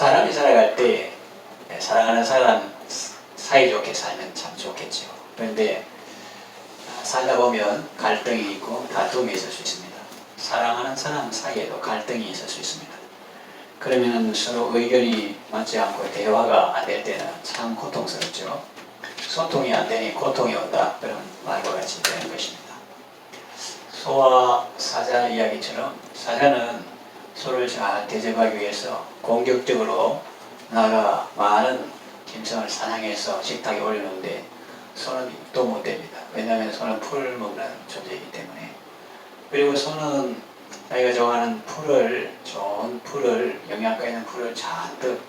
사람이 살아갈 때 사랑하는 사람 사이좋게 살면 참 좋겠죠. 그런데 살다 보면 갈등이 있고 다툼이 있을 수 있습니다. 사랑하는 사람 사이에도 갈등이 있을 수 있습니다. 그러면 서로 의견이 맞지 않고 대화가 안 될 때는 참 고통스럽죠. 소통이 안 되니 고통이 온다. 그런 말과 같이 되는 것입니다. 소와 사자 이야기처럼 사자는 소를 잘 대접하기 위해서 공격적으로 나가 많은 짐승을 사냥해서 식탁에 올려놓는데 소는 또 못됩니다. 왜냐하면 소는 풀을 먹는 존재이기 때문에. 그리고 소는 자기가 좋아하는 풀을, 좋은 풀을, 영양가 있는 풀을 잔뜩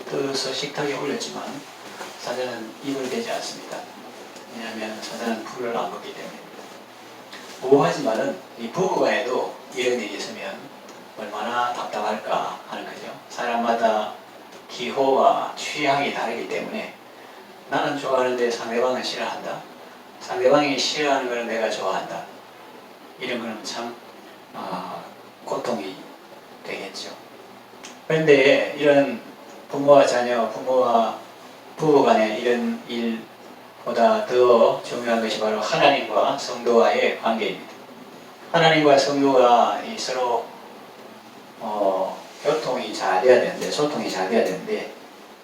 떠서 식탁에 올렸지만 사자는 입을 대지 않습니다. 왜냐하면 사자는 풀을 안 먹기 때문입니다. 하지만은 이 부부간에도 이런 일이 있으면 얼마나 답답할까 하는 거죠. 사람마다 기호와 취향이 다르기 때문에 나는 좋아하는데 상대방은 싫어한다. 상대방이 싫어하는 걸 내가 좋아한다. 이런 거는 참 고통이 되겠죠. 그런데 이런 부모와 자녀, 부모와 부부 간의 이런 일보다 더 중요한 것이 바로 하나님과 성도와의 관계입니다. 하나님과 성도가 서로 교통이 잘 돼야 되는데, 소통이 잘 돼야 되는데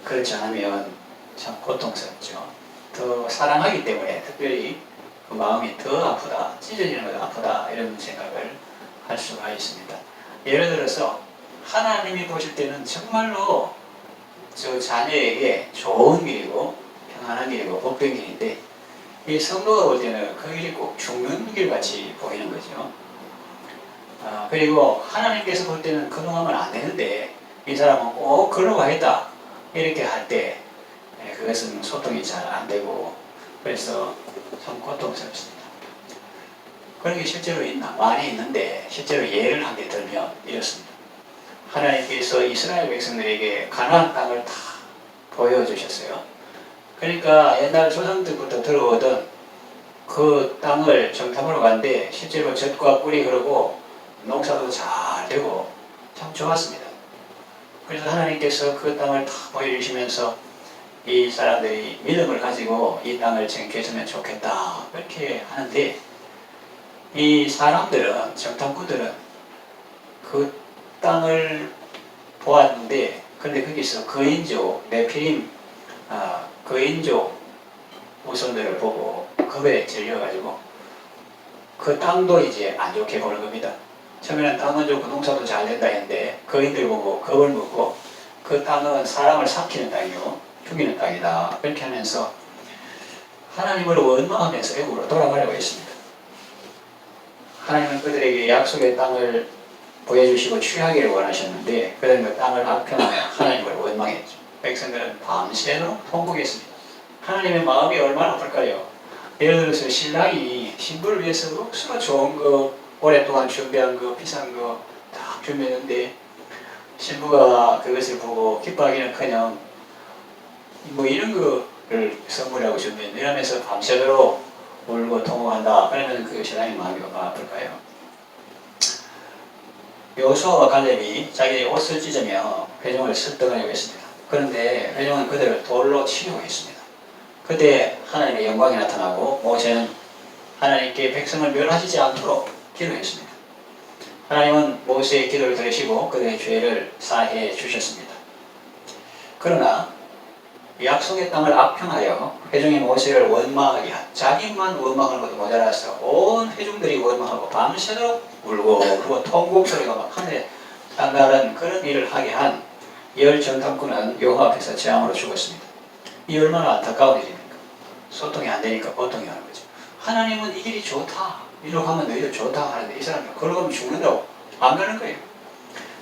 그렇지 않으면 참 고통스럽죠. 더 사랑하기 때문에 특별히 그 마음이 더 아프다, 찢어지는 것도 아프다 이런 생각을 할 수가 있습니다. 예를 들어서 하나님이 보실 때는 정말로 저 자녀에게 좋은 길이고 평안한 길이고 복된 길인데 이 성도가 볼 때는 그 길이 꼭 죽는 길같이 보이는 거죠. 그리고 하나님께서 볼 때는 그동안은 안 되는데 이 사람은 꼭 그러고 가겠다 이렇게 할 때 그것은 소통이 잘 안 되고 그래서 참 고통스럽습니다. 그런 게 실제로 있나? 많이 있는데 실제로 예를 한 개 들면 이렇습니다. 하나님께서 이스라엘 백성들에게 가나안 땅을 다 보여주셨어요. 그러니까 옛날 조상 때부터 들어오던 그 땅을 정탐으로 갔는데 실제로 젖과 꿀이 흐르고 농사도 잘 되고 참 좋았습니다. 그래서 하나님께서 그 땅을 다 보여주시면서 이 사람들이 믿음을 가지고 이 땅을 정복했으면 좋겠다 그렇게 하는데 이 사람들은, 정탐꾼들은 그 땅을 보았는데 근데 거기서 거인족, 네피림 거인족 후손들을 보고 겁에 질려가지고 그 땅도 이제 안 좋게 보는 겁니다. 처음에는 땅은 좋고 농사도 잘 된다 했는데 거인들 보고 겁을 먹고 그 땅은 사람을 삭히는 땅이요 죽이는 땅이다 그렇게 하면서 하나님을 원망하면서 애국으로 돌아가려고 했습니다. 하나님은 그들에게 약속의 땅을 보여주시고 취하기를 원하셨는데 그들은 그 땅을 악평하며 하나님을 원망했죠. 백성들은 밤새도록 통곡했습니다. 하나님의 마음이 얼마나 아플까요? 예를 들어서 신랑이 신부를 위해서 억수로 좋은 거 오랫동안 준비한 거 비싼 거 딱 준비했는데 신부가 그것을 보고 기뻐하기는커녕 뭐 이런 거를 선물하고 준비했는데 이러면서 밤새도록 울고 통곡한다. 그러면 그 신랑의 마음이 얼마나 아플까요? 여호수아와 갈렙이 자기의 옷을 찢으며 회중을 설득하려고 했습니다. 그런데 회중은 그들을 돌로 치려고 했습니다. 그때 하나님의 영광이 나타나고 모세는 하나님께 백성을 멸하시지 않도록 기도했습니다. 하나님은 모세의 기도를 들으시고 그들의 죄를 사해 주셨습니다. 그러나 약속의 땅을 악평하여 회중이 모세를 원망하게 한 자기만 원망하는 것도 모자라서 온 회중들이 원망하고 밤새도록 울고 그리고 통곡 소리가 막 하늘에 상달은 그런 일을 하게 한 열 정탐꾼은 여호와 앞에서 재앙으로 죽었습니다. 이 얼마나 안타까운 일입니까? 소통이 안 되니까 고통이 하는 거죠. 하나님은 이 길이 좋다 이리로 가면 너희들 좋다 하는데 이 사람은 걸어 가면 죽는다고 안 가는 거예요.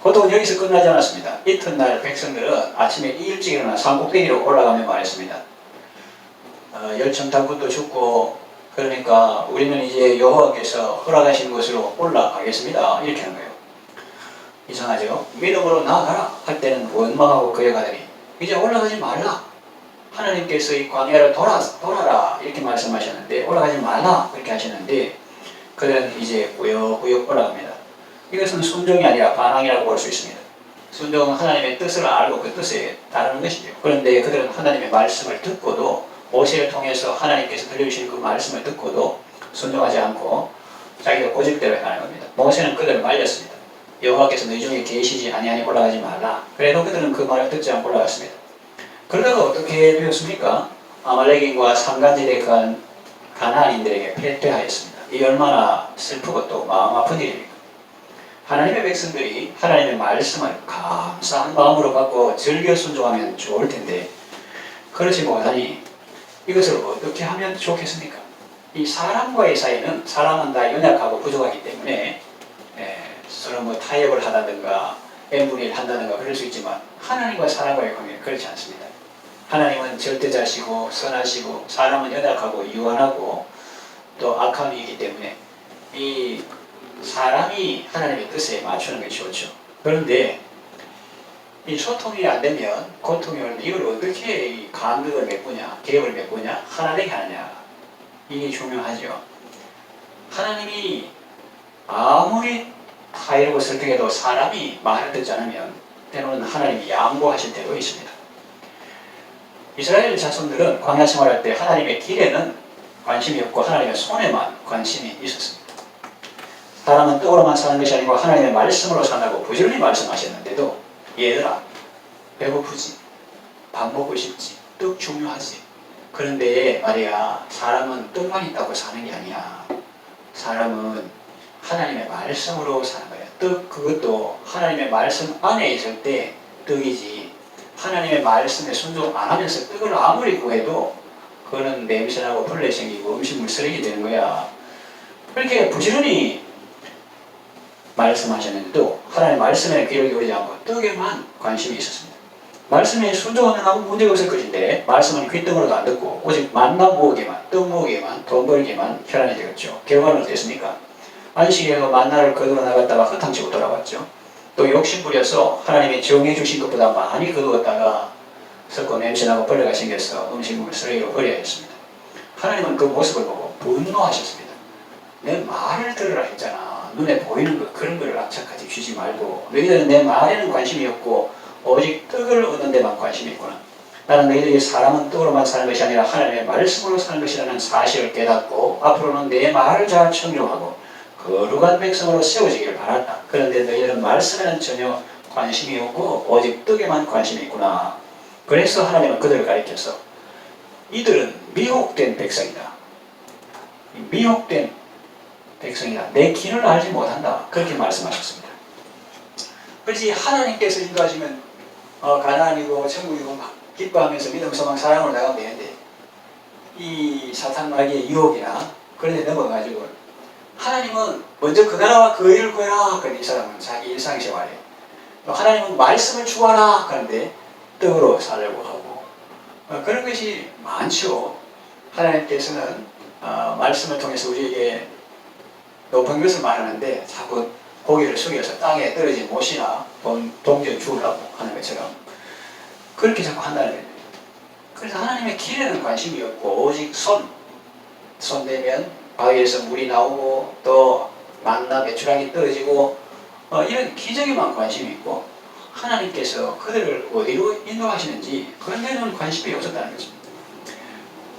고통은 여기서 끝나지 않았습니다. 이튿날 백성들은 아침에 일찍 일어나 산꼭대기로 올라가며 말했습니다. 열정탐꾼도 죽고 그러니까 우리는 이제 여호와께서 허락하신 곳으로 올라가겠습니다. 이렇게 하는 거예요. 이상하죠? 믿음으로 나아가라 할 때는 원망하고 거역하더니 이제 올라가지 말라. 하나님께서 이 광야를 돌아라 이렇게 말씀하셨는데 올라가지 말라 그렇게 하셨는데 그들은 이제 꾸역꾸역 올라갑니다. 이것은 순종이 아니라 반항이라고 볼 수 있습니다. 순종은 하나님의 뜻을 알고 그 뜻에 따르는 것이죠. 그런데 그들은 하나님의 말씀을 듣고도 모세를 통해서 하나님께서 들려주신 그 말씀을 듣고도 순종하지 않고 자기가 고집대로 행하는 겁니다. 모세는 그들을 말렸습니다. 여호와께서 너희 중에 계시지 아니하니 올라가지 말라. 그래도 그들은 그 말을 듣지 않고 올라갔습니다. 그러다가 어떻게 되었습니까? 아말렉인과 상간지대 가나안인들에게 패퇴하였습니다. 이 얼마나 슬프고 또 마음 아픈 일입니까? 하나님의 백성들이 하나님의 말씀을 감사한 마음으로 받고 즐겨 순종하면 좋을 텐데 그렇지 못하니 이것을 어떻게 하면 좋겠습니까? 이 사람과의 사이는 사람은 다 연약하고 부족하기 때문에 서로 뭐 타협을 하다든가 N분의 1 한다든가 그럴 수 있지만 하나님과 사람과의 관계는 그렇지 않습니다. 하나님은 절대자시고 선하시고 사람은 연약하고 유한하고 또 악함이 있기 때문에 이 사람이 하나님의 뜻에 맞추는 것이 좋죠. 그런데 이 소통이 안 되면 고통이 오는데 이걸 어떻게 이 간극을 메꾸냐, 갭을 메꾸냐, 하나 되게 하느냐 이게 중요하죠. 하나님이 아무리 타이르고 설득해도 사람이 말을 듣지 않으면 때로는 하나님이 양보하실 때도 있습니다. 이스라엘 자손들은 광야 생활할 때 하나님의 길에는 관심이 없고 하나님의 손에만 관심이 있었습니다. 사람은 떡으로만 사는 것이 아니고 하나님의 말씀으로 산다고 부지런히 말씀하셨는데도 얘들아 배고프지? 밥 먹고 싶지? 떡 중요하지? 그런데 말이야 사람은 떡만 있다고 사는 게 아니야. 사람은 하나님의 말씀으로 사는 거야. 떡 그것도 하나님의 말씀 안에 있을 때 떡이지 하나님의 말씀에 순종 안 하면서 떡을 아무리 구해도 그거는 냄새나고 벌레 생기고 음식물 쓰레기 되는 거야. 그렇게 부지런히 말씀하셨는데도 하나님의 말씀에 귀를 기울이지 않고 떡에만 관심이 있었습니다. 말씀에 순종하면 아무 문제가 없을 것인데 말씀은 귓등으로도 안 듣고 오직 만나 모으기만 떡 모으기만 돈 벌기만 혈안이 되었죠. 결과는 어땠습니까? 안식일에도 만나를 거두어 나갔다가 허탕치고 돌아왔죠. 또 욕심부려서 하나님이 정해 주신 것보다 많이 거두었다가 썩고 냄새나고 벌레가 생겨서 음식물 쓰레기로 버려야 했습니다. 하나님은 그 모습을 보고 분노하셨습니다. 내 말을 들으라 했잖아. 눈에 보이는 것 그런 걸 악착같이 주지 말고 너희들은 내 말에는 관심이 없고 오직 떡을 얻는 데만 관심이 있구나. 나는 너희들이 사람은 떡으로만 사는 것이 아니라 하나님의 말씀으로 사는 것이라는 사실을 깨닫고 앞으로는 내 말을 잘 청종하고 거룩한 백성으로 세워지기를 바란다. 그런데 너희들은 말씀에는 전혀 관심이 없고 오직 떡에만 관심이 있구나. 그래서 하나님은 그들을 가리켜서 이들은 미혹된 백성이다. 미혹된 백성이다. 내 길을 알지 못한다. 그렇게 말씀하셨습니다. 그렇지 하나님께서 인도하시면 가나안이고 천국이고 막 기뻐하면서 믿음, 소망, 사랑으로 나가면 되는데 이 사탄 마귀의 유혹이나 그런 데 넘어가지고 하나님은 먼저 그 나라와 그 일을 구해라. 그런데 이 사람은 자기 일상생활에 하나님은 말씀을 주어라. 그런데 떡으로 살려고 하고 그런 것이 많죠. 하나님께서는 말씀을 통해서 우리에게 높은 것을 말하는데 자꾸 고개를 숙여서 땅에 떨어진 못이나 동전 주우라고 하는 것처럼 그렇게 자꾸 한다는 거예요. 그래서 하나님의 길에는 관심이 없고 오직 손대면 바위에서 물이 나오고 또 만나 배추락이 떨어지고 이런 기적에만 관심이 있고 하나님께서 그들을 어디로 인도하시는지 그런 데는 관심이 없었다는 것입니다.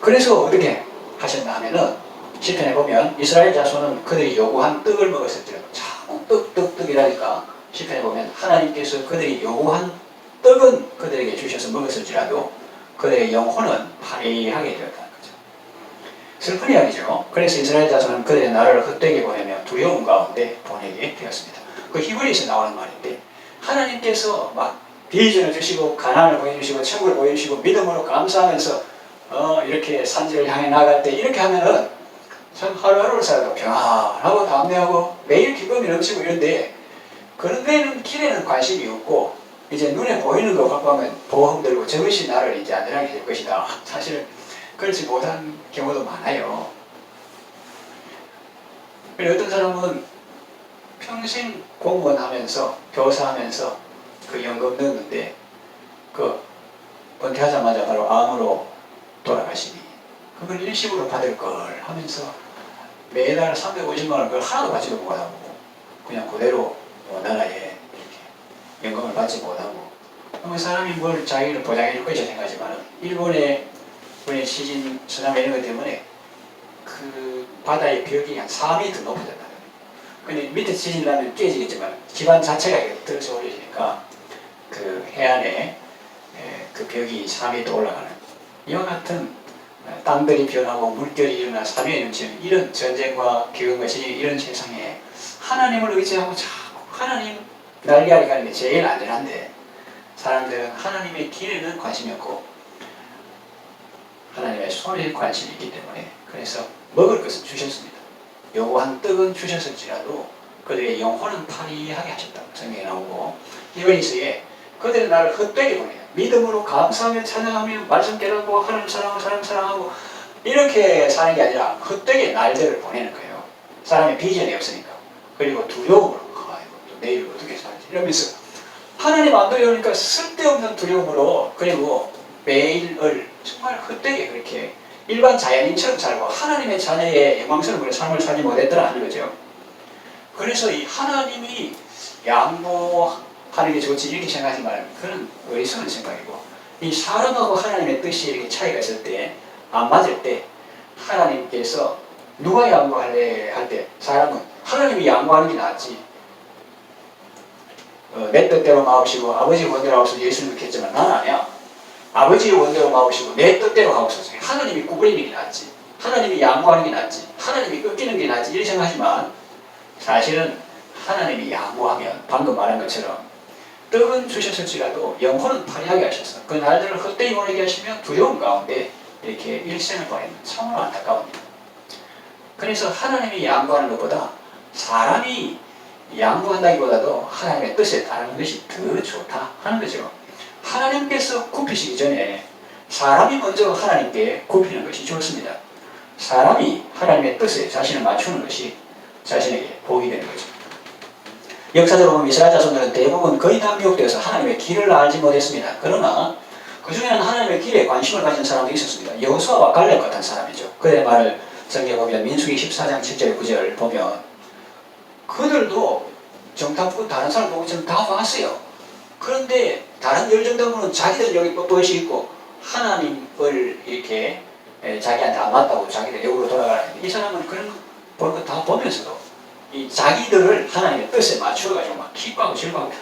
그래서 어떻게 하셨나 하면은 시편에 보면 이스라엘 자손은 그들이 요구한 떡을 먹었을지라도 자꾸 떡이라니까 시편에 보면 하나님께서 그들이 요구한 떡은 그들에게 주셔서 먹었을지라도 그들의 영혼은 파리하게 되었다는 거죠. 슬픈 이야기죠. 그래서 이스라엘 자손은 그들의 나라를 헛되게 보내며 두려움 가운데 보내게 되었습니다. 그 히브리에서 나오는 말인데 하나님께서 막 비전을 주시고 가난을 보여주시고 천국을 보여주시고 믿음으로 감사하면서 이렇게 산지를 향해 나갈 때 이렇게 하면은 참 하루하루를 살아도 평안하고 담대하고 매일 기쁨이 넘치고 이런데 그런 데는 길에는 관심이 없고 이제 눈에 보이는 거 갖고 하면 보험 들고 저것이 나를 이제 안전하게 될 것이다. 사실 그렇지 못한 경우도 많아요. 어떤 사람은 평생 공무원 하면서 교사하면서 그 연금 넣었는데 그 은퇴하자마자 바로 암으로 돌아가시니 그걸 일시불로 받을 걸 하면서 매달 350만 원 그걸 하나도 받지도 못하고 그냥 그대로 나라에 이렇게 영광을 받지 못하고 그 사람이 뭘 자기를 보장해 줄 것이라 생각하지만 일본의 시진 쓰나미 이런 것 때문에 그 바다의 벽이 한 4m 높아졌다. 근데 밑에 지진이 나면 깨지겠지만 기반 자체가 들어서 올려지니까 그 해안에 그 벽이 4m 올라가는 이와 같은 땅들이 변하고 물결이 일어나 사면이 넘치는 이런 전쟁과 기근과 지진 이런 세상에 하나님을 의지하고 자꾸 하나님 날개아리 가는 게 제일 안전한데 사람들은 하나님의 길에는 관심이 없고 하나님의 손에 관심이 있기 때문에 그래서 먹을 것은 주셨습니다. 요구한 떡은 주셨을지라도 그들의 영혼은 파리하게 하셨다고 성경에 나오고 히브리서에 그들은 나를 헛되게 보내요. 믿음으로 감사하며 찬양하며 말씀 깨닫고 하나님 사랑하고 사람 사랑하고 이렇게 사는 게 아니라 헛되게 날들을 보내는 거예요. 사람의 비전이 없으니까. 그리고 두려움으로 아이고 또 내일 어떻게 살지 이러면서 하나님 안 두려우니까 쓸데없는 두려움으로 그리고 매일을 정말 헛되게 그렇게 일반 자연인처럼 살고 하나님의 자녀의 영광스러운 삶을 살지 못했더라 하는 거죠. 그래서 이 하나님이 양보하는 게 좋지 이렇게 생각하지만 그건 어리석은 생각이고 이 사람하고 하나님의 뜻이 이렇게 차이가 있을 때 안 맞을 때 하나님께서 누가 양보할래 할 때 사람은 하나님이 양보하는 게 낫지 내 뜻대로 마옵시고 아버지 원대로 하옵소서 예수님 믿겠지만 난 아니야. 아버지의 원대로 마옵시고 내 뜻대로 하옵소서. 하나님이 구부리는 게 낫지. 하나님이 양보하는 게 낫지. 하나님이 꺾이는 게 낫지. 이렇게 생각하지만 사실은 하나님이 양보하면 방금 말한 것처럼 떡은 주셨을지라도 영혼은 파리하게 하셔서 그 날들을 헛되이 보내게 하시면 두려움 가운데 이렇게 일생을 보내는 참으로 안타까웁니다. 그래서 하나님이 양보하는 것보다 사람이 양보한다기보다도 하나님의 뜻에 따르는 것이 더 좋다 하는 거죠. 하나님께서 굽히시기 전에 사람이 먼저 하나님께 굽히는 것이 좋습니다. 사람이 하나님의 뜻에 자신을 맞추는 것이 자신에게 복이 되는 거죠. 역사적으로 보면 이스라엘 자손들은 대부분 거의 다 미혹되어서 하나님의 길을 알지 못했습니다. 그러나 그 중에는 하나님의 길에 관심을 가진 사람도 있었습니다. 여호수아와 갈렙 같은 사람이죠. 그의 말을 성경에 보면 민수기 14장 7절 9절 보면 그들도 정탐꾼 다른 사람 보고 좀 다 봤어요. 그런데 다른 열정당군은 자기들 여기 떳떳이 있고 하나님을 이렇게 자기한테 안 맞다고 자기들 역으로 돌아가는데 이 사람은 그런 보는 거 다 보면서도 이 자기들을 하나님의 뜻에 맞추어가지고 막 기뻐하고 즐거워하고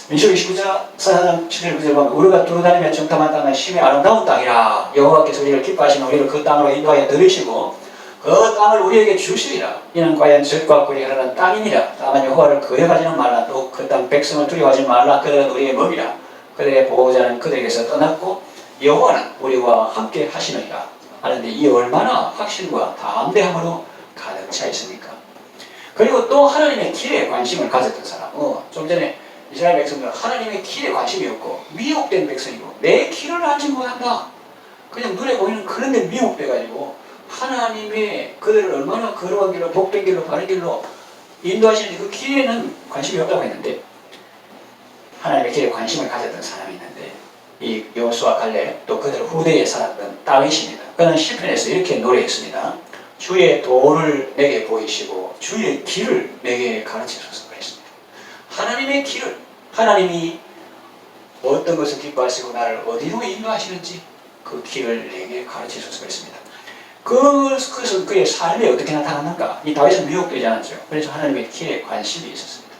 민수기 19장 4장 7절 9절 보면 우리가 두루다니며 정탐한 땅은 심히 아름다운 땅이라 여호와께서 우리를 기뻐하시면 우리를 그 땅으로 인도하여 들으시고 그 땅을 우리에게 주시리라. 이는 과연 젖과 꿀이 흐르는 땅이니라. 다만 여호와를 거역하지는 말라. 또 그 땅 백성을 두려워하지 말라. 그들은 우리의 먹이라. 그들의 보호자는 그들에게서 떠났고 여호와는 우리와 함께 하시느니라. 하는데 이 얼마나 확신과 담대함으로 가득 차 있습니까? 그리고 또 하나님의 길에 관심을 가졌던 사람. 좀 전에 이스라엘 백성들은 하나님의 길에 관심이 없고 미혹된 백성이고 내 길을 알지 못한다. 그냥 눈에 보이는 그런 데 미혹돼가지고 하나님의 그들을 얼마나 거룩한 길로 복된 길로 바른 길로 인도하시는지 그 길에는 관심이 없다고 했는데 하나님의 길에 관심을 가졌던 사람이 있는데 이 여호수아 갈렙 또 그들 후대에 살았던 다윗입니다. 그는 시편에서 이렇게 노래했습니다. 주의 도를 내게 보이시고 주의 길을 내게 가르치소서 그랬습니다. 하나님의 길을 하나님이 어떤 것을 기뻐하시고 나를 어디로 인도하시는지 그 길을 내게 가르치소서 그랬습니다. 그것은 그의 삶에 어떻게 나타났는가? 이 다윗은 미혹되지 않았죠. 그래서 하나님의 길에 관심이 있었습니다.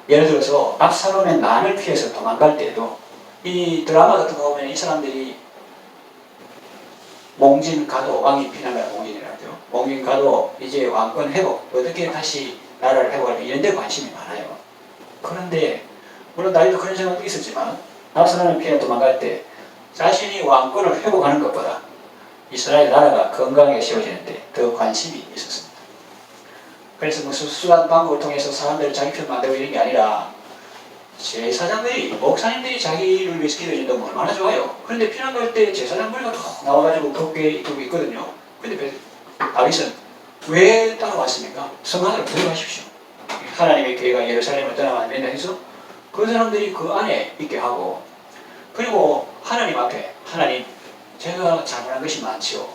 예를 들어서 압살롬의 난을 피해서 도망갈 때에도 이 드라마 같은 거 보면 이 사람들이 몽진가도 왕이 피난가 몽진이라죠. 몽진가도 이제 왕권 회복 어떻게 다시 나라를 회복할까 이런 데 관심이 많아요. 그런데 물론 다윗도 그런 생각도 있었지만 압살롬의 피해 도망갈 때 자신이 왕권을 회복하는 것보다 이스라엘 나라가 건강하게 세워지는데 더 관심이 있었습니다. 그래서 무슨 수단 방법을 통해서 사람들을 자기 편 만들고 이런 게 아니라 제사장들이 목사님들이 자기를 위해서 기도해준다면 얼마나 좋아요. 그런데 피난 갈 때 제사장 머리가 툭 나와가지고 덮개 입고 있거든요. 근데 다윗은 왜 따라왔습니까? 성 안으로 들어가십시오. 하나님의 교회가 예루살렘을 떠나면 안 된다 해서 그 사람들이 그 안에 있게 하고 그리고 하나님 앞에 하나님 제가 잘못한 것이 많지요.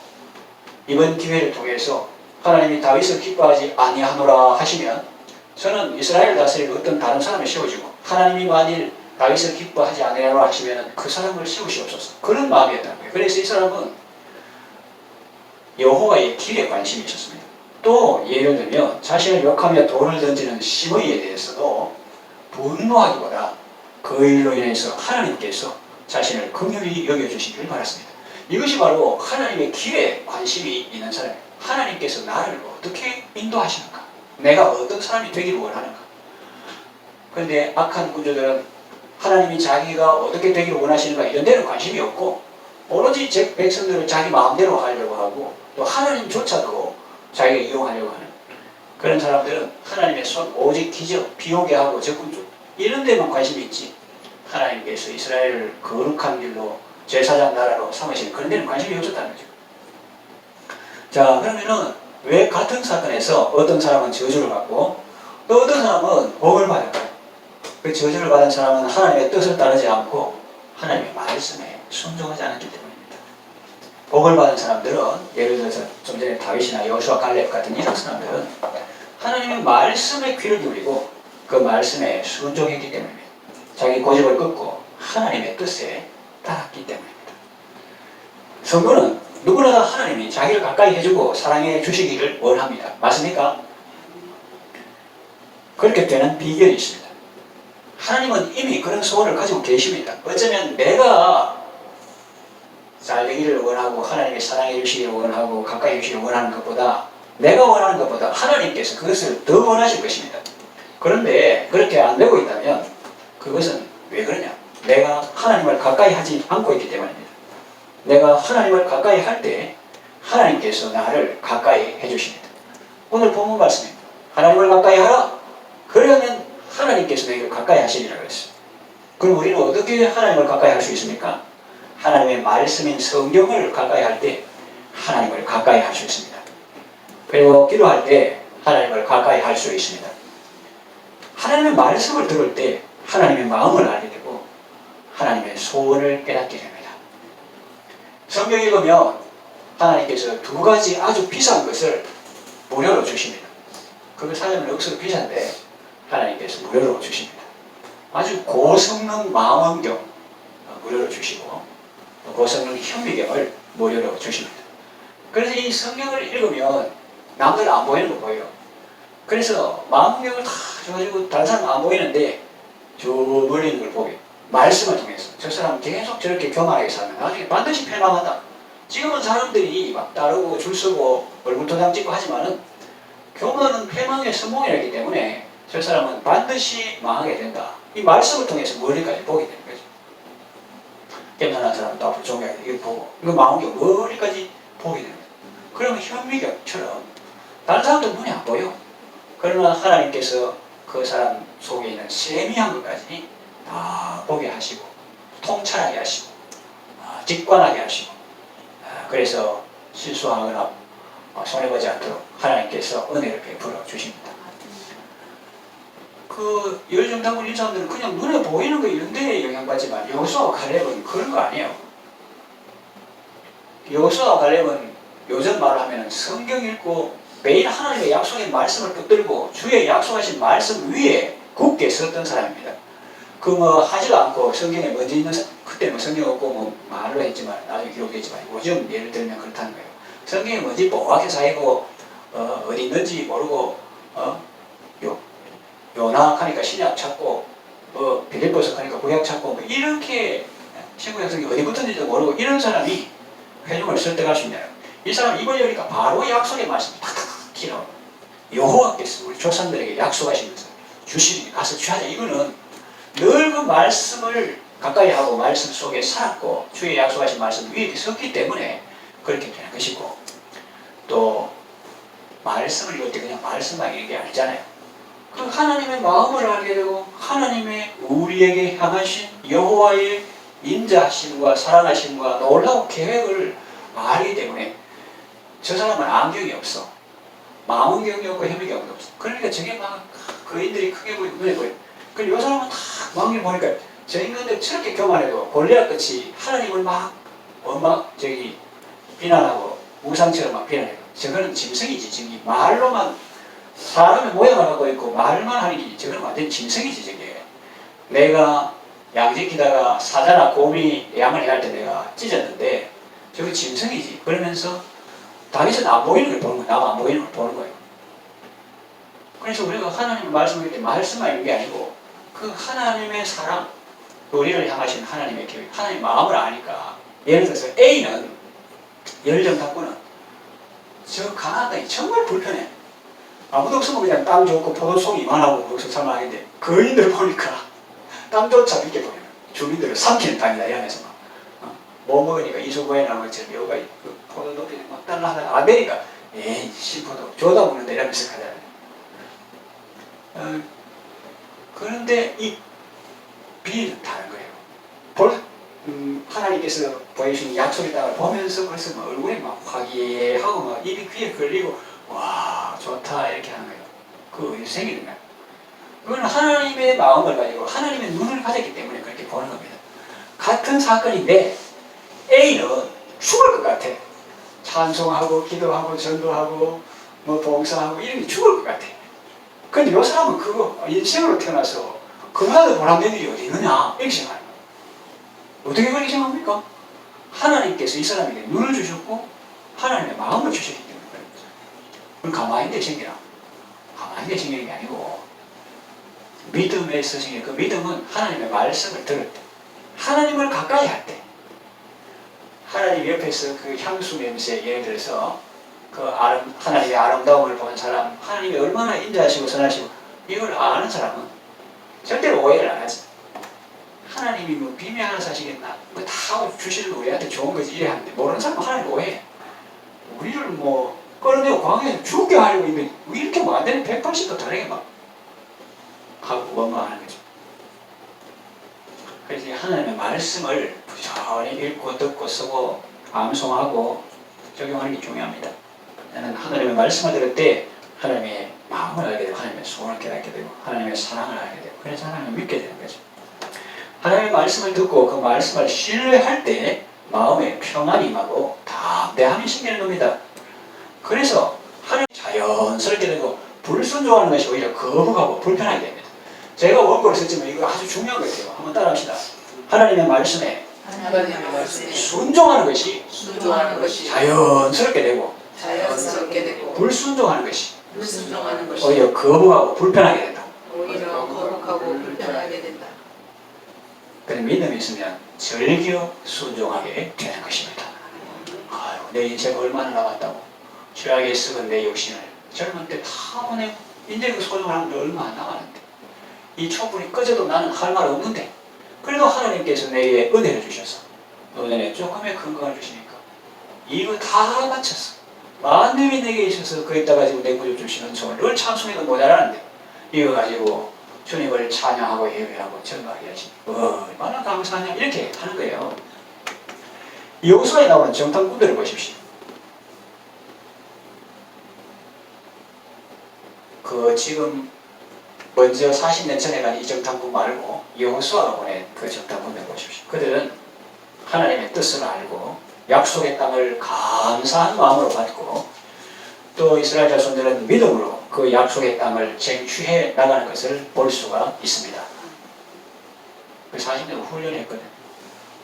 이번 기회를 통해서 하나님이 다윗을 기뻐하지 아니하노라 하시면 저는 이스라엘을 다스릴 어떤 다른 사람을 세워주고 하나님이 만일 다윗을 기뻐하지 아니하노 하시면 그 사람을 세우시옵소서. 그런 마음이었다는 거예요. 그래서 이 사람은 여호와의 길에 관심이 있었습니다. 또 예를 들면 자신을 욕하며 돌을 던지는 시므이에 대해서도 분노하기보다 그 일로 인해서 하나님께서 자신을 긍휼히 여겨주시기를 바랐습니다. 이것이 바로 하나님의 길에 관심이 있는 사람이에요. 하나님께서 나를 어떻게 인도하시는가? 내가 어떤 사람이 되기를 원하는가? 그런데 악한 군주들은 하나님이 자기가 어떻게 되기를 원하시는가 이런 데는 관심이 없고 오로지 제 백성들을 자기 마음대로 하려고 하고 또 하나님조차도 자기가 이용하려고 하는 그런 사람들은 하나님의 손 오직 기적, 비오게 하고 적군주 이런 데만 관심이 있지 하나님께서 이스라엘을 거룩한 길로 제사장 나라로 삼으시는 그런 데는 관심이 없었다는 거죠. 자, 그러면은 왜 같은 사건에서 어떤 사람은 저주를 받고 또 어떤 사람은 복을 받을까요? 그 저주를 받은 사람은 하나님의 뜻을 따르지 않고 하나님의 말씀에 순종하지 않았기 때문입니다. 복을 받은 사람들은 예를 들어서 좀 전에 다윗이나 여호수아 갈렙 같은 이런 사람들은 하나님의 말씀에 귀를 기울이고 그 말씀에 순종했기 때문입니다. 자기 고집을 꺾고 하나님의 뜻에 따랐기 때문입니다. 성도는 누구나 다 하나님이 자기를 가까이 해주고 사랑해 주시기를 원합니다. 맞습니까? 그렇게 되는 비결이 있습니다. 하나님은 이미 그런 소원을 가지고 계십니다. 어쩌면 내가 잘 되기를 원하고 하나님의 사랑해 주시기를 원하고 가까이 해주시기를 원하는 것보다 내가 원하는 것보다 하나님께서 그것을 더 원하실 것입니다. 그런데 그렇게 안 되고 있다면 그것은 왜 그러냐? 내가 하나님을 가까이 하지 않고 있기 때문입니다. 내가 하나님을 가까이 할 때 하나님께서 나를 가까이 해주십니다. 오늘 본문 말씀입니다. 하나님을 가까이 하라. 그러면 하나님께서 너희를 가까이 하시리라고 했어요. 그럼 우리는 어떻게 하나님을 가까이 할 수 있습니까? 하나님의 말씀인 성경을 가까이 할 때 하나님을 가까이 할 수 있습니다. 그리고 기도할 때 하나님을 가까이 할 수 있습니다. 하나님의 말씀을 들을 때 하나님의 마음을 알게 되고 하나님의 소원을 깨닫게 됩니다. 성경 읽으면 하나님께서 두 가지 아주 비싼 것을 무료로 주십니다. 그걸 사려면 억수로 비싼데 하나님께서 무료로 주십니다. 아주 고성능 망원경 무료로 주시고 고성능 현미경을 무료로 주십니다. 그래서 이 성경을 읽으면 남들 안 보이는 거 보여요. 그래서 망원경을 다 줘가지고 다른 사람 안 보이는데 저 멀리 있는 걸 보게 말씀을 통해서 저 사람 계속 저렇게 교만하게 살면 나중에 반드시 패망한다. 지금은 사람들이 막 따르고 줄 서고 얼굴 도장 찍고 하지만은 교만은 패망의 선봉이라기 때문에 저 사람은 반드시 망하게 된다. 이 말씀을 통해서 멀리까지 보게 되는 거죠. 겸손한 사람은 또 앞으로 종교하게 이거 보고 이거 망원경 멀리까지 보게 됩니다. 그러면 현미경처럼 다른 사람도 눈에 안 보여. 그러나 하나님께서 그 사람 속에 있는 세미한 것까지 다 보게 하시고 통찰하게 하시고 직관하게 하시고 그래서 실수하거나 손해보지 않도록 하나님께서 은혜를 베풀어 주십니다. 그 열정당군 이 사람들은 그냥 눈에 보이는 거 이런 데에 영향받지만 여호수아와 갈렙은 그런 거 아니에요. 여호수아와 갈렙은 요즘 말로 하면 성경 읽고 매일 하나님의 약속의 말씀을 붙들고 주의 약속하신 말씀 위에 굳게 섰던 사람입니다. 그 뭐 하지도 않고 성경에 먼저 있는 그때 뭐 성경 없고 뭐 말로 했지만 나중에 기록했지만 요즘 예를 들면 그렇다는 거예요. 성경에 뭔지 뽀얗게 쌓이고 어디 있는지 모르고 요나 하니까 신약 찾고 빌립보서 하니까 구약 찾고 뭐 이렇게 신구약 성경 어디 붙었는지도 모르고 이런 사람이 회중을 설득할 수 있나요? 이 사람 입을 열니까 바로 약속의 말씀이 탁탁탁 길어. 여호와께서 우리 조상들에게 약속하시면서 주시니 가서 취하자. 이거는 늘 그 말씀을 가까이 하고 말씀 속에 살았고 주의 약속하신 말씀 위에 섰기 때문에 그렇게 되는 것이고 또 말씀을 읽을 때 그냥 말씀만 읽는 게 아니잖아요. 그 하나님의 마음을 알게 되고 하나님의 우리에게 향하신 여호와의 인자하심과 사랑하심과 놀라운 계획을 알기 때문에 저 사람은 안경이 없어. 망원경이 없고 현미경도 없어. 그러니까 저게 막 거인들이 크게 보이고 눈에 보여. 그리고 이 사람은 다 망원경 보니까 저 인간들 저렇게 교만해도 골리앗같이 하나님을 막 비난하고 우상처럼 막 비난해요. 저거는 짐승이지. 저기 말로만 사람의 모양을 하고 있고 말만 하는 게 저거는 완전 짐승이지. 저게 내가 양 지키다가 사자나 곰이 양을 해할 때 내가 찢었는데 저거 짐승이지. 그러면서 다윗은 안 보이는 걸 보는 거야. 나만 안 보이는 걸 보는 거예요. 그래서 우리가 하나님의 말씀을 때 말씀만 있는 게 아니고 그 하나님의 사랑, 우리를 향하신 하나님의 계획, 하나님의 마음을 아니까. 예를 들어서 A는 열정 탁구는 저 가나안 땅이 정말 불편해. 아무도 없으면 그냥 땅 좋고 포도송이 이만하고 거기서 살만하겠는데 거인들 보니까 땅조차 믿게 보여요. 주민들을 삼키는 땅이다 이러면서 못 먹으니까 이소고에 나오는 묘가 그 포도 높이 막 달라 하다가 안 되니까 에이 씨포도 줘다 먹는다 이러면서 가잖아요. 그런데 이 B는 다른 거예요. 하나님께서 보여주신 약속의 땅을 보면서 벌써 막 얼굴에 막 화기애애하고 막 입이 귀에 걸리고 와 좋다 이렇게 하는 거예요. 그거 생기는 거예요. 그건 하나님의 마음을 가지고 하나님의 눈을 가졌기 때문에 그렇게 보는 겁니다. 같은 사건인데 A는 죽을 것 같아. 찬송하고 기도하고 전도하고 뭐 봉사하고 이런 게 죽을 것 같아. 근데 이 사람은 그거 인생으로 태어나서 그만한 보람된 일이 어디 있느냐 이렇게 생각해요. 어떻게 그렇게 생각합니까? 하나님께서 이 사람에게 눈을 주셨고 하나님의 마음을 주셨기 때문에 그런 거죠. 그럼 가만히 있는데 생기나? 가만히 있는데 생기는 게 아니고 믿음에서 생기는 그 믿음은 하나님의 말씀을 들을 때 하나님을 가까이 할 때 하나님 옆에서 그 향수 냄새 예를 들어서 그 하나님의 아름다움을 본 사람 하나님이 얼마나 인자하시고 선하시고 이걸 아는 사람은 절대로 오해를 안 하지. 하나님이 뭐 비밀 하나 사시겠나? 뭐 다 주시는 거 우리한테 좋은 거지 이래 하는데 모르는 사람은 하나님 오해해. 우리를 뭐 끌어내고 광야에서 죽게 하려고 있는데 이렇게 뭐 안 되는 180도 다르게 막 하고 원망하는 거죠. 그래서 하나님의 말씀을 부지런히 읽고 듣고 쓰고 암송하고 적용하는 게 중요합니다. 나는 하나님의 말씀을 들을 때 하나님의 마음을 알게 되고 하나님의 소원을 깨닫게 되고 하나님의 사랑을 알게 되고 그래서 하나님을 믿게 되는 거죠. 하나님의 말씀을 듣고 그 말씀을 신뢰할 때 마음에 평안이 임하고 담대함이 생기는 겁니다. 그래서 하나님 자연스럽게 되고 불순종하는 것이 오히려 거부하고 불편하게 됩니다. 제가 원고를 썼지만 이거 아주 중요한 것 같아요. 한번 따라합시다. 하나님의 말씀에 순종하는 것이 자연스럽게 되고 불순종하는 것이 오히려 거부하고 불편하게 된다. 그런 믿음이 있으면 절기어 순종하게 되는 것입니다. 아유, 내 인생 얼마나 남았다고 죄악에 썩은 내 욕심을 젊은 때 다 보내고 이제 그 소중한 게 얼마 안 남았는데 이 촛불이 꺼져도 나는 할 말 없는데 그래도 하나님께서 내게 은혜를 주셔서 노년에 조금의 건강을 주시니까 이거 다 바쳤어. 만님이 내게 있어서 거기다 가지고 내 구주 주시는 소원을 늘 찬송해도 모자라는데 이거 가지고 주님을 찬양하고 예배하고 전가하게 하시니 얼마나 감사하냐 이렇게 하는 거예요. 여호수아에 나오는 정탐꾼들을 보십시오. 그 지금 먼저 40년 전에 간 이 정탐꾼 말고 여호수아가 보낸 그 정탐꾼들 보십시오. 그들은 하나님의 뜻을 알고 약속의 땅을 감사한 마음으로 받고 또 이스라엘 자손들은 믿음으로 그 약속의 땅을 쟁취해 나가는 것을 볼 수가 있습니다. 그 40년 훈련했거든.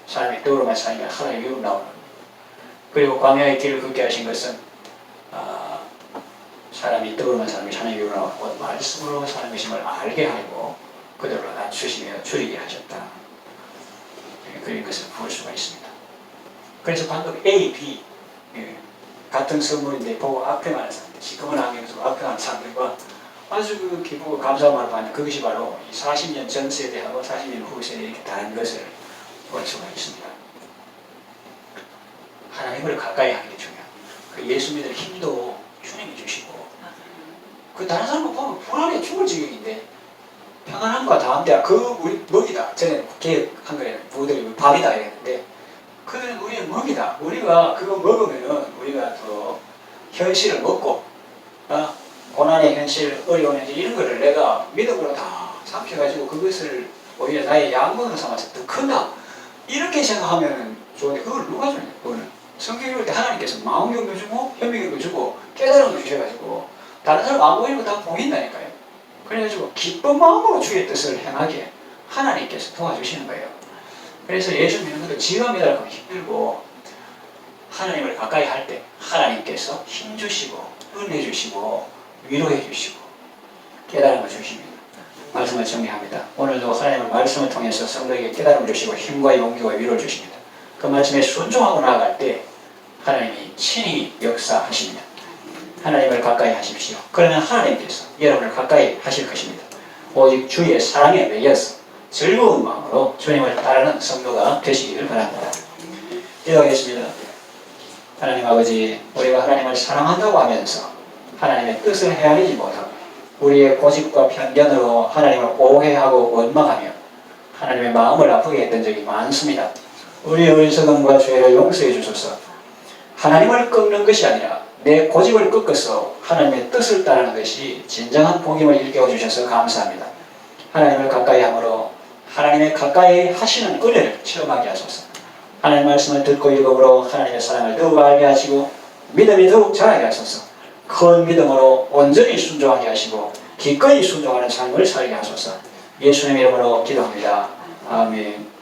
사람이 떡으로만 사니까 하나님의 이름 나오는. 그리고 광야의 길을 걷게 하신 것은 사람이 떡으로만 사는 것이 하나님의 이름 나오고 말씀으로 사는 것임을 알게 하고 그대로 낮추시며 줄이게 하셨다. 그런 것을 볼 수가 있습니다. 그래서 방금 A, B 같은 선물인데 보고 앞에만 사람들, 시커먼 안경에서 앞에 하는 사람들과 아주 그 기쁘고 감사한 말을 받는 그것이 바로 40년 전 세대하고 40년 후 세대에 이렇게 다른 것을 볼 수가 있습니다. 하나님을 가까이 하는 게 중요해요. 그 예수 믿을 힘도 주님이 주시고 그 다른 사람을 보면 불안해 죽을 지경인데 평안함과 다함대야 그 우리 먹이다. 전에 계획한 거에는 부들이 밥이다 이랬는데 그들은 우리의 먹이다. 우리가 그거 먹으면은 우리가 더 현실을 먹고 고난의 현실, 어려운 현실 이런 거를 내가 믿음으로 다 삼켜가지고 그것을 오히려 나의 양분으로 삼아서 더 큰다. 이렇게 생각하면 좋은데 그걸 누가 주냐? 그거는 성경 읽을 때 하나님께서 마음경도 주고 현미경도 주고 깨달음도 주셔가지고 다른 사람 안 보이는 거 다 보인다니까요. 그래가지고 기쁜 마음으로 주의 뜻을 행하게 하나님께서 도와주시는 거예요. 그래서 예수 믿는 것도 지가 믿으라고 힘들고 하나님을 가까이 할 때 하나님께서 힘주시고 은혜 주시고 위로해 주시고 깨달음을 주십니다. 말씀을 정리합니다. 오늘도 하나님의 말씀을 통해서 성도에게 깨달음을 주시고 힘과 용기와 위로를 주십니다. 그 말씀에 순종하고 나아갈 때 하나님이 친히 역사하십니다. 하나님을 가까이 하십시오. 그러면 하나님께서 여러분을 가까이 하실 것입니다. 오직 주의 사랑에 매여서 즐거운 마음으로 주님을 따르는 성도가 되시기를 바랍니다. 기도하겠습니다. 하나님 아버지, 우리가 하나님을 사랑한다고 하면서 하나님의 뜻을 헤아리지 못하고 우리의 고집과 편견으로 하나님을 오해하고 원망하며 하나님의 마음을 아프게 했던 적이 많습니다. 우리의 어리석음과 죄를 용서해 주소서. 하나님을 꺾는 것이 아니라 내 고집을 꺾어서 하나님의 뜻을 따르는 것이 진정한 복임을 일깨워 주셔서 감사합니다. 하나님을 가까이 함으로 하나님의 가까이 하시는 은혜를 체험하게 하소서. 하나님의 말씀을 듣고 읽음으로 하나님의 사랑을 더욱 알게 하시고 믿음이 더욱 자라게 하소서. 큰 믿음으로 온전히 순종하게 하시고 기꺼이 순종하는 삶을 살게 하소서. 예수님의 이름으로 기도합니다. 아멘.